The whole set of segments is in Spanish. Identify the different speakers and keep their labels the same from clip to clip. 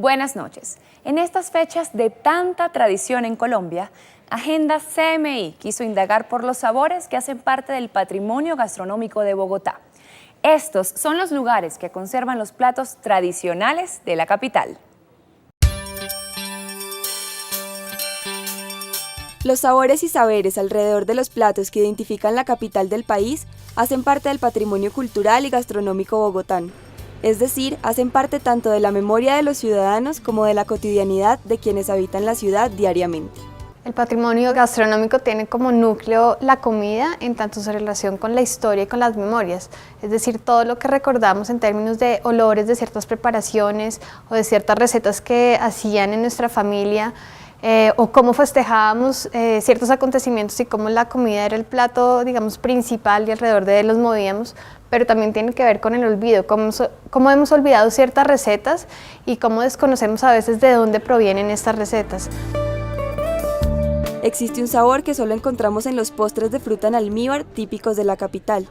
Speaker 1: Buenas noches. En estas fechas de tanta tradición en Colombia, Agenda CMI quiso indagar por los sabores que hacen parte del patrimonio gastronómico de Bogotá. Estos son los lugares que conservan los platos tradicionales de la capital.
Speaker 2: Los sabores y saberes alrededor de los platos que identifican la capital del país hacen parte del patrimonio cultural y gastronómico bogotano. Es decir, hacen parte tanto de la memoria de los ciudadanos como de la cotidianidad de quienes habitan la ciudad diariamente.
Speaker 3: El patrimonio gastronómico tiene como núcleo la comida en tanto su relación con la historia y con las memorias, es decir, todo lo que recordamos en términos de olores de ciertas preparaciones o de ciertas recetas que hacían en nuestra familia, o cómo festejábamos ciertos acontecimientos y cómo la comida era el plato, digamos, principal y alrededor de él los movíamos, pero también tiene que ver con el olvido, cómo hemos olvidado ciertas recetas y cómo desconocemos a veces de dónde provienen estas recetas.
Speaker 2: Existe un sabor que solo encontramos en los postres de fruta en almíbar típicos de la capital,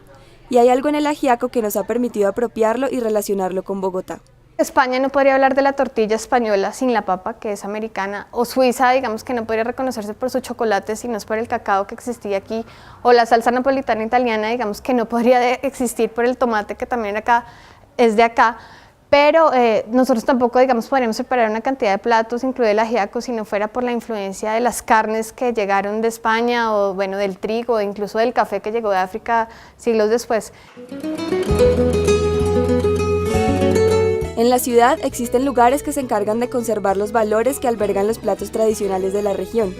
Speaker 2: y hay algo en el ajiaco que nos ha permitido apropiarlo y relacionarlo con Bogotá.
Speaker 3: España no podría hablar de la tortilla española sin la papa, que es americana, o Suiza, digamos que no podría reconocerse por su chocolate si no es por el cacao que existía aquí, o la salsa napolitana italiana, digamos que no podría existir por el tomate que también acá es de acá, pero nosotros tampoco, digamos, podríamos separar una cantidad de platos, incluido el ajiaco, si no fuera por la influencia de las carnes que llegaron de España, o bueno, del trigo, o incluso del café que llegó de África siglos después.
Speaker 2: En la ciudad existen lugares que se encargan de conservar los valores que albergan los platos tradicionales de la región.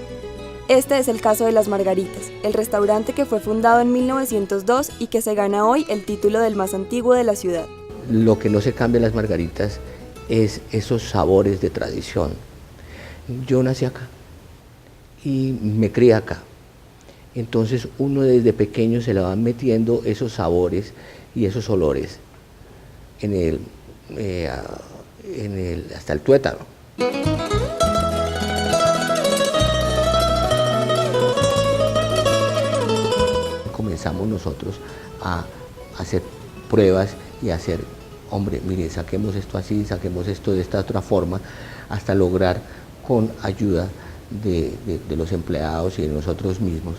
Speaker 2: Este es el caso de Las Margaritas, el restaurante que fue fundado en 1902 y que se gana hoy el título del más antiguo de la ciudad.
Speaker 4: Lo que no se cambia en Las Margaritas es esos sabores de tradición. Yo nací acá y me crié acá. Entonces uno desde pequeño se le van metiendo esos sabores y esos olores hasta el tuétano. Comenzamos nosotros a hacer pruebas y a hacer, hombre, mire, saquemos esto así, saquemos esto de esta otra forma, hasta lograr, con ayuda de los empleados y de nosotros mismos,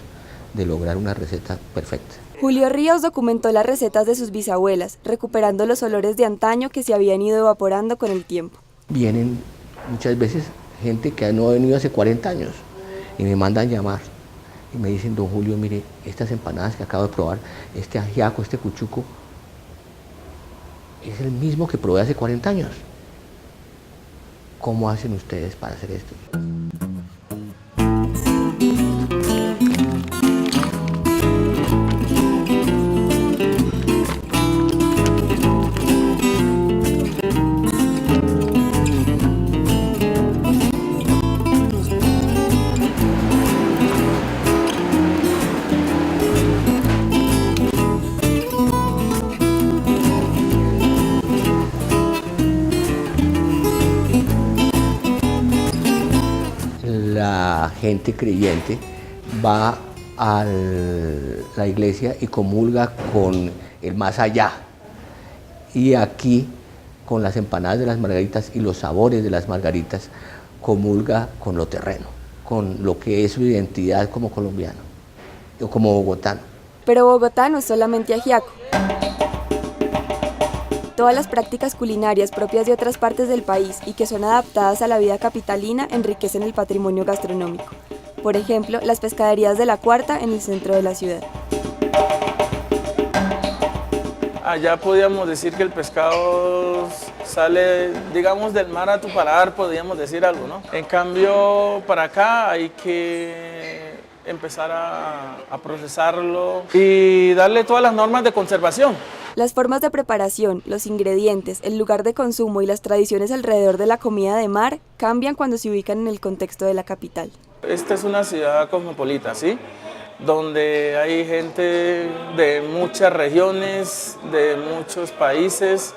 Speaker 4: de lograr una receta perfecta.
Speaker 2: Julio Ríos documentó las recetas de sus bisabuelas, recuperando los olores de antaño que se habían ido evaporando con el tiempo.
Speaker 4: Vienen muchas veces gente que no ha venido hace 40 años y me mandan llamar y me dicen: don Julio, mire, estas empanadas que acabo de probar, este ajiaco, este cuchuco, es el mismo que probé hace 40 años. ¿Cómo hacen ustedes para hacer esto? La gente creyente va a la iglesia y comulga con el más allá. Y aquí, con las empanadas de Las Margaritas y los sabores de Las Margaritas, comulga con lo terreno, con lo que es su identidad como colombiano o como bogotano.
Speaker 2: Pero Bogotá no es solamente ajiaco. Todas las prácticas culinarias propias de otras partes del país y que son adaptadas a la vida capitalina enriquecen el patrimonio gastronómico. Por ejemplo, las pescaderías de La Cuarta en el centro de la ciudad.
Speaker 5: Allá podíamos decir que el pescado sale, digamos, del mar a tu paladar, podríamos decir algo, ¿no? En cambio, para acá hay que empezar a procesarlo y darle todas las normas de conservación.
Speaker 2: Las formas de preparación, los ingredientes, el lugar de consumo y las tradiciones alrededor de la comida de mar cambian cuando se ubican en el contexto de la capital.
Speaker 5: Esta es una ciudad cosmopolita, ¿sí? Donde hay gente de muchas regiones, de muchos países,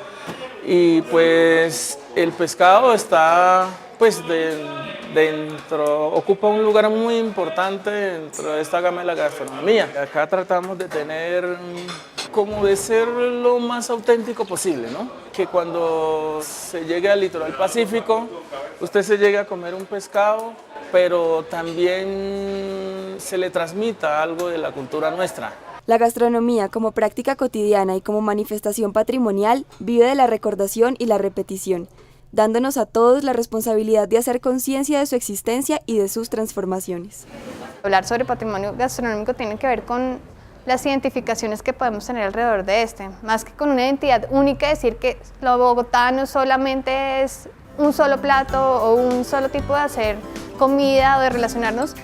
Speaker 5: y pues el pescado está pues ocupa un lugar muy importante dentro de esta gama de la gastronomía. Acá tratamos de tener como de ser lo más auténtico posible, ¿no? Que cuando se llegue al litoral pacífico, usted se llegue a comer un pescado, pero también se le transmita algo de la cultura nuestra.
Speaker 2: La gastronomía, como práctica cotidiana y como manifestación patrimonial, vive de la recordación y la repetición, dándonos a todos la responsabilidad de hacer conciencia de su existencia y de sus transformaciones.
Speaker 3: Hablar sobre patrimonio gastronómico tiene que ver con las identificaciones que podemos tener alrededor de este, más que con una identidad única, decir que lo bogotano solamente es un solo plato o un solo tipo de hacer comida o de relacionarnos,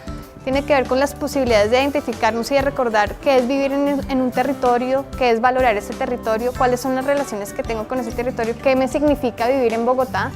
Speaker 3: tiene que ver con las posibilidades de identificarnos y de recordar qué es vivir en un territorio, qué es valorar ese territorio, cuáles son las relaciones que tengo con ese territorio, qué me significa vivir en Bogotá.